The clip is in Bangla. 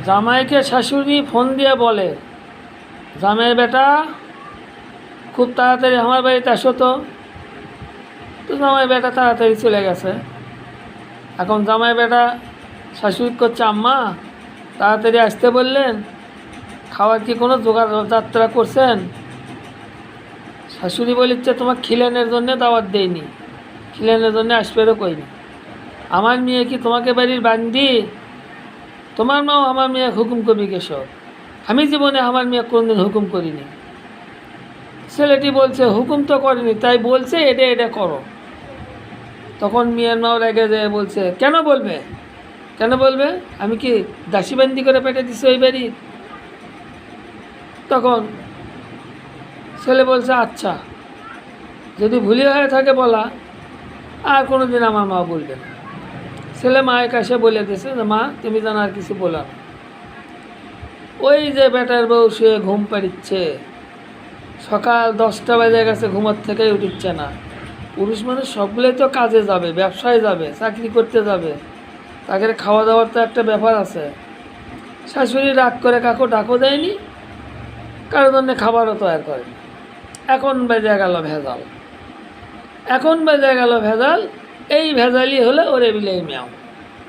জামাইকে শাশুড়ি ফোন দিয়ে বলে, জামাই বেটা খুব তাড়াতাড়ি আমার বাড়িতে আসো তো। তো জামাই বেটা তাড়াতাড়ি চলে গেছে। এখন জামাই বেটা শাশুড়ি করছে, আম্মা তাড়াতাড়ি আসতে বললেন, খাওয়ার কি কোনো জোগাড় যাত্রা করছেন? শাশুড়ি বলিচ্ছে, তোমার খিলেনের জন্যে দাওয়াত দেয়নি, খিলেনের জন্যে আসবেরও কইনি। আমার মেয়ে কি তোমাকে বাড়ির বান্দি? তোমার মাও আমার মেয়ে হুকুম করবি কেসব? আমি জীবনে আমার মেয়ে কোনদিন হুকুম করিনি। ছেলেটি বলছে, হুকুম তো করেনি, তাই বলছে এটা এটা করো। তখন মেয়ের মাও রেগে যেয়ে বলছে, কেন বলবে, কেন বলবে? আমি কি দাসীবান্দি করে পেটে দিছি ওই বাড়ি? তখন ছেলে বলছে, আচ্ছা যদি ভুলি হয়ে থাকে বলা, আর কোনো দিন আমার মা বলবে না। ছেলে মায়ের কাছে বলে দিয়েছে যে, মা তুমি যেন আর কিছু বলো না। ওই যে বেটার বউ শুয়ে ঘুম পাড়িচ্ছে, সকাল 10টা বেজে গেছে, ঘুমার থেকেই উঠিচ্ছে না। পুরুষ মানুষ সবগুলোই তো কাজে যাবে, ব্যবসায় যাবে, চাকরি করতে যাবে, তাকে খাওয়া দাওয়ার তো একটা ব্যাপার আছে। শাশুড়ি রাগ করে কাকু ডাকও দেয়নি, কারোর জন্য খাবারও তৈরি করেনি। এখন বেজে গেল ভেজাল, এখন বেজে গেল ভেজাল। এই ভেজালই হলে ওরে বিলেই মেয়াও।